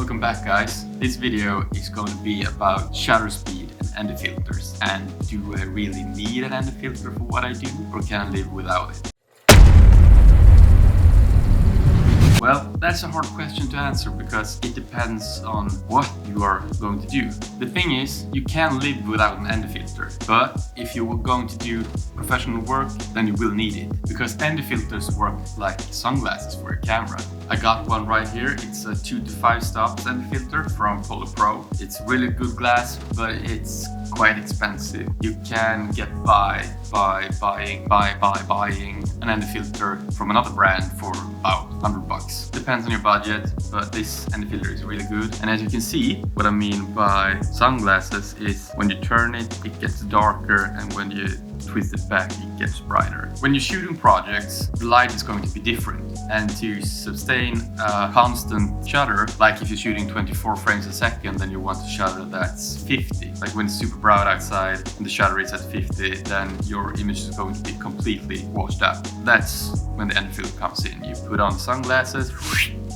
Welcome back, guys. This video is going to be about shutter speed and NDfilters. And do I really need an NDfilter for what I do, or can I live without it? Well, that's a hard question to answer because it depends on what you are going to do. The thing is, you can live without an NDfilter, but if you are going to do professional work, then you will need it, because NDfilters work like sunglasses for a camera. I got one right here. It's a 2 to 5 stops NDfilter from Polo Pro. It's really good glass, but it's quite expensive. You can get by buying an NDfilter from another brand for about $100. Depends on your budget, but this NDfilter is really good. And as you can see, what I mean by sunglasses is when you turn it, it gets darker, and when you twist it back, it gets brighter. When you're shooting projects, the light is going to be different, and to sustain a constant shutter, like if you're shooting 24 frames a second, then you want a shutter that's 50. Like when it's super bright outside and the shutter is at 50, then your image is going to be completely washed out. That's when the NDfilter comes in. You put on the sunglasses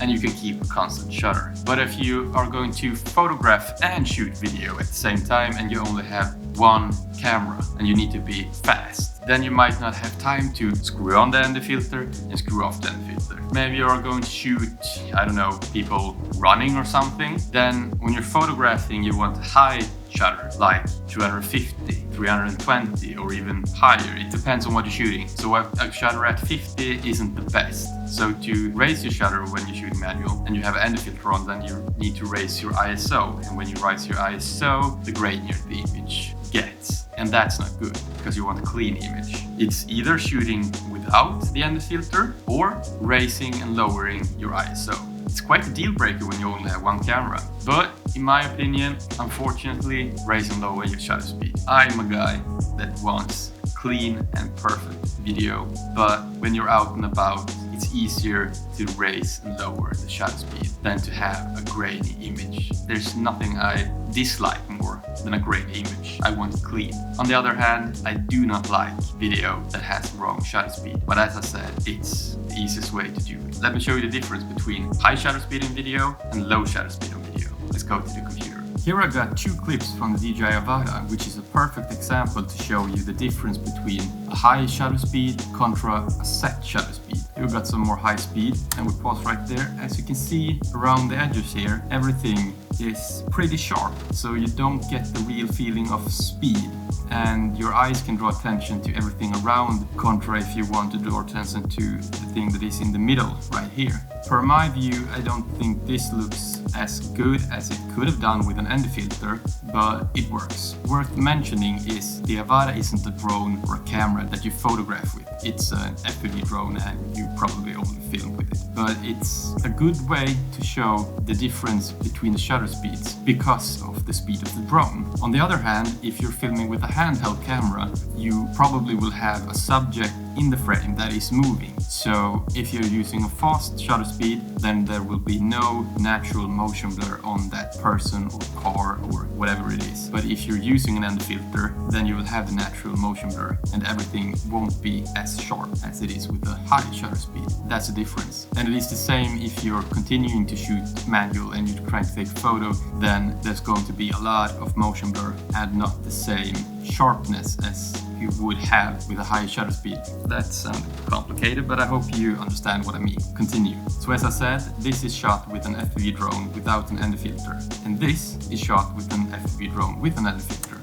and you can keep a constant shutter. But if you are going to photograph and shoot video at the same time, and you only have one camera and you need to be fast, then you might not have time to screw on the NDfilter and screw off the NDfilter. Maybe you are going to shoot, I don't know, people running or something. Then when you're photographing, you want a high shutter, like 250, 320, or even higher. It depends on what you're shooting. So a shutter at 50 isn't the best. So to raise your shutter when you shoot manual and you have an NDfilter on, then you need to raise your ISO. And when you raise your ISO, the grainier the image gets. And that's not good, because you want a clean image. It's either shooting without the NDfilter or raising and lowering your ISO. It's quite a deal breaker when you only have one camera. But in my opinion, unfortunately, raise and lower your shutter speed. I'm a guy that wants clean and perfect video, but when you're out and about, it's easier to raise and lower the shutter speed than to have a grainy image. There's nothing I dislike more than a grainy image. I want it clean. On the other hand, I do not like video that has wrong shutter speed. But as I said, it's the easiest way to do it. Let me show you the difference between high shutter speed in video and low shutter speed on video. Let's go to the computer. Here I got 2 clips from the DJI Avata, which is a perfect example to show you the difference between a high shutter speed contra a set shutter speed. Here we got some more high speed, and we pause right there. As you can see around the edges here, everything is pretty sharp, so you don't get the real feeling of speed, and your eyes can draw attention to everything around, contra if you want to draw attention to the thing that is in the middle right here. Per my view, I don't think this looks as good as it could have done with an NDfilter, but it works. Worth mentioning is the Avata isn't a drone or a camera that you photograph with. It's an FPV drone, and you probably only film with it. But it's a good way to show the difference between the shutter speeds because of the speed of the drone. On the other hand, if you're filming with a handheld camera, you probably will have a subject in the frame that is moving. So if you're using a fast shutter speed, then there will be no natural motion blur on that person or car or whatever it is. But if you're using an NDfilter, then you will have the natural motion blur, and everything won't be as sharp as it is with a high shutter speed. That's the difference. And it is the same if you're continuing to shoot manual and you're trying to take a photo, then there's going to be a lot of motion blur and not the same sharpness as you would have with a high shutter speed. That sounded complicated, but I hope you understand what I mean. Continue. So as I said, this is shot with an FPV drone without an NDfilter, and this is shot with an FPV drone with an NDfilter.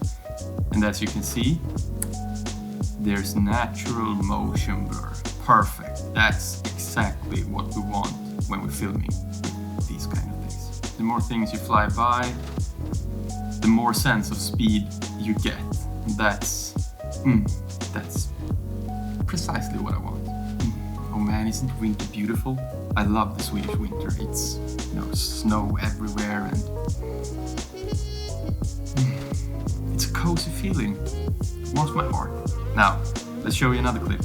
And as you can see, there's natural motion blur. Perfect. That's exactly what we want when we're filming these kind of things. The more things you fly by, the more sense of speed you get. That's precisely what I want. Oh man, isn't winter beautiful? I love the Swedish winter. It's, snow everywhere, and it's a cozy feeling. It warms my heart. Now, let's show you another clip.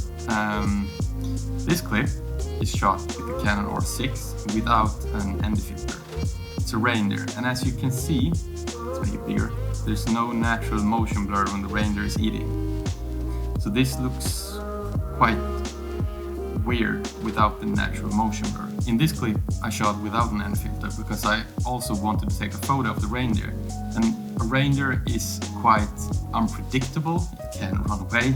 This clip is shot with the Canon R6 without an NDfilter. It's a reindeer, and as you can see, let's make it bigger, there's no natural motion blur when the reindeer is eating. So this looks quite weird without the natural motion blur. In this clip, I shot without an ND filter because I also wanted to take a photo of the reindeer. And a reindeer is quite unpredictable. It can run away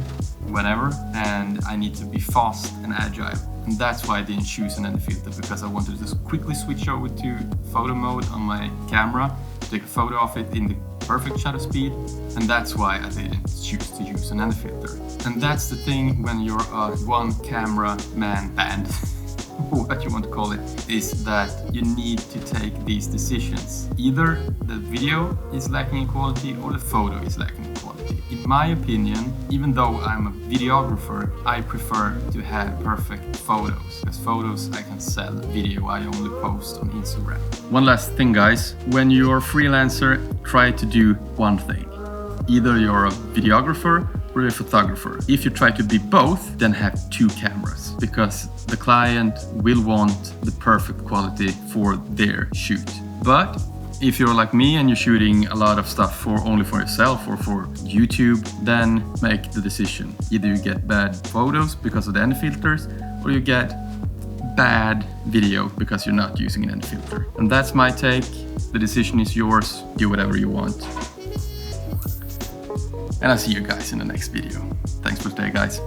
whenever, and I need to be fast and agile. And that's why I didn't choose an ND filter, because I wanted to just quickly switch over to photo mode on my camera, take a photo of it in the perfect shutter speed, and that's why I didn't choose to use an ND filter. And that's the thing when you're a one camera man band, what you want to call it, is that you need to take these decisions. Either the video is lacking in quality or the photo is lacking in quality. In my opinion, even though I'm a videographer, I prefer to have perfect photos, because photos I can sell, video I only post on Instagram. One last thing, guys, when you're a freelancer, try to do one thing. Either you're a videographer or a photographer. If you try to be both, then have two cameras, because the client will want the perfect quality for their shoot. But if you're like me and you're shooting a lot of stuff only for yourself or for YouTube, then make the decision. Either you get bad photos because of the ND filters, or you get bad video because you're not using an ND filter. And that's my take. The decision is yours. Do whatever you want. And I'll see you guys in the next video. Thanks for today, guys.